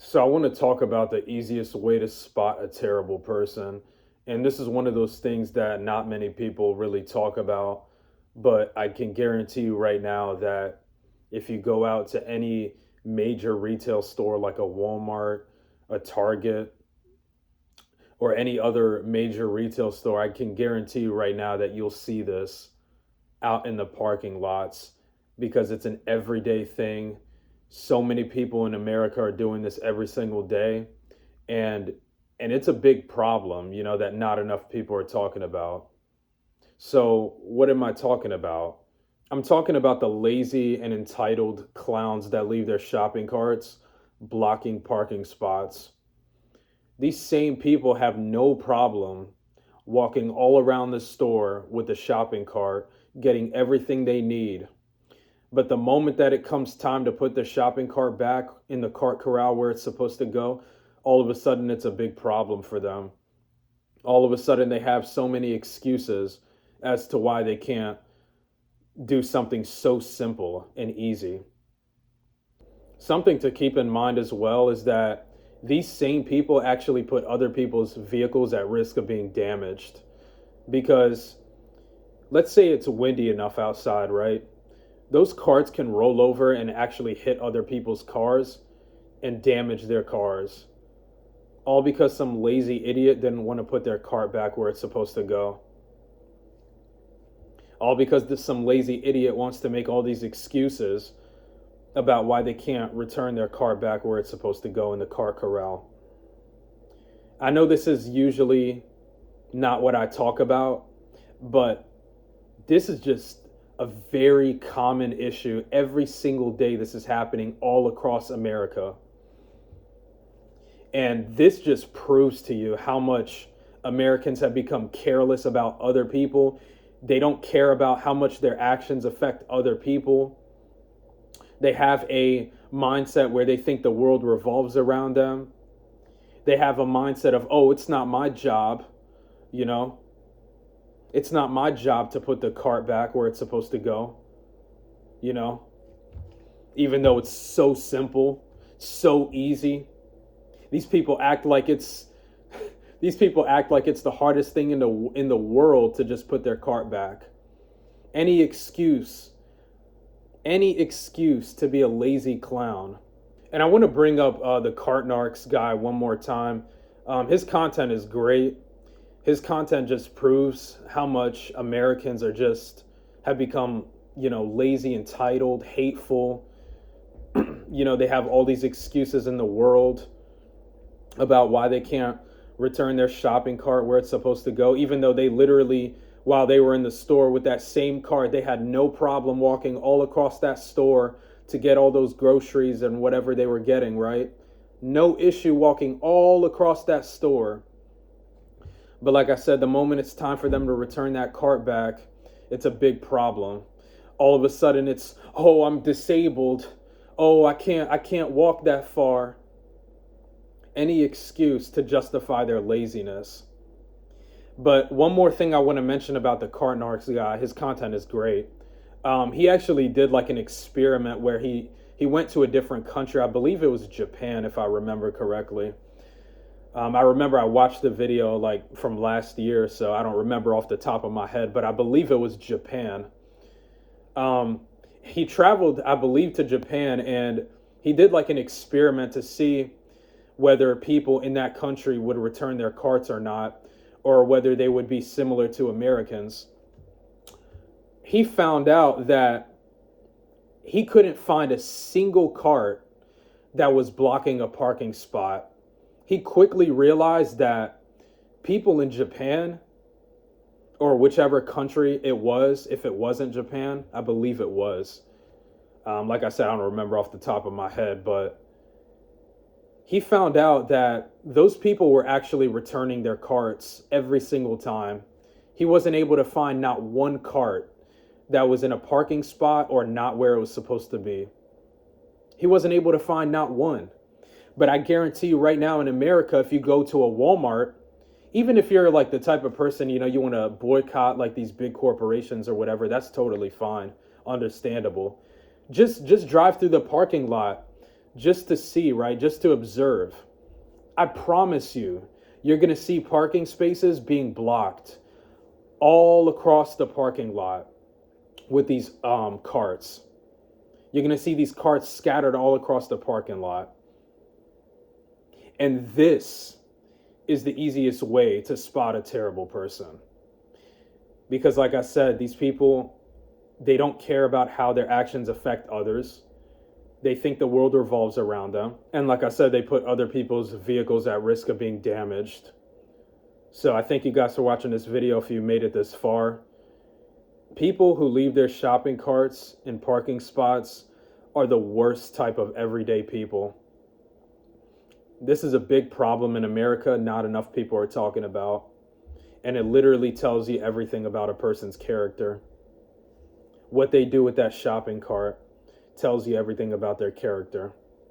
So I want to talk about the easiest way to spot a terrible person. And this is one of those things that not many people really talk about, but I can guarantee you right now that if you go out to any major retail store like a Walmart, a Target, or any other major retail store, I can guarantee you right now that you'll see this out in the parking lots because it's an everyday thing. So many people in America are doing this every single day, and it's a big problem, that not enough people are talking about. So, what am I talking about? I'm talking about the lazy and entitled clowns that leave their shopping carts blocking parking spots. These same people have no problem walking all around the store with a shopping cart, getting everything they need. But the moment that it comes time to put the shopping cart back in the cart corral where it's supposed to go, all of a sudden it's a big problem for them. All of a sudden they have so many excuses as to why they can't do something so simple and easy. Something to keep in mind as well is that these same people actually put other people's vehicles at risk of being damaged. Because let's say it's windy enough outside, right? Those carts can roll over and actually hit other people's cars and damage their cars. All because some lazy idiot didn't want to put their cart back where it's supposed to go. All because some lazy idiot wants to make all these excuses about why they can't return their car back where it's supposed to go in the car corral. I know this is usually not what I talk about, but this is just a very common issue. Every single day, this is happening all across America. And this just proves to you how much Americans have become careless about other people. They don't care about how much their actions affect other people. They have a mindset where they think the world revolves around them. They have a mindset of, oh, it's not my job, you know? It's not my job to put the cart back where it's supposed to go, you know? Even though it's so simple, so easy. These people act like it's the hardest thing in the world to just put their cart back. Any excuse to be a lazy clown. And I want to bring up the Cartnarks guy one more time. His content is great. His content just proves how much Americans have become, lazy, entitled, hateful. They have all these excuses in the world about why they can't return their shopping cart where it's supposed to go, even though they literally, while they were in the store with that same cart, they had no problem walking all across that store to get all those groceries and whatever they were getting, right? No issue walking all across that store. But like I said, the moment it's time for them to return that cart back, it's a big problem. All of a sudden it's, oh, I'm disabled. Oh, I can't walk that far. Any excuse to justify their laziness. But one more thing I want to mention about the Cartnarks guy, his content is great. He actually did like an experiment where he went to a different country. I believe it was Japan, if I remember correctly. I remember I watched the video like from last year, so I don't remember off the top of my head, but I believe it was Japan. He traveled, I believe, to Japan, and he did like an experiment to see whether people in that country would return their carts or not, or whether they would be similar to Americans. He found out that he couldn't find a single cart that was blocking a parking spot. He quickly realized that people in Japan, or whichever country it was, if it wasn't Japan, I believe it was. Like I said, I don't remember off the top of my head, but he found out that those people were actually returning their carts every single time. He wasn't able to find not one cart that was in a parking spot or not where it was supposed to be. He wasn't able to find not one. But I guarantee you right now in America, if you go to a Walmart, even if you're like the type of person, you want to boycott like these big corporations or whatever, that's totally fine, understandable. Just drive through the parking lot. just to see, right? Just to observe. I promise you, you're going to see parking spaces being blocked all across the parking lot with these carts. You're going to see these carts scattered all across the parking lot. And this is the easiest way to spot a terrible person. Because like I said, these people, they don't care about how their actions affect others. They think the world revolves around them. And like I said, they put other people's vehicles at risk of being damaged. So I thank you guys for watching this video if you made it this far. People who leave their shopping carts in parking spots are the worst type of everyday people. This is a big problem in America, not enough people are talking about. And it literally tells you everything about a person's character. What they do with that shopping cart tells you everything about their character.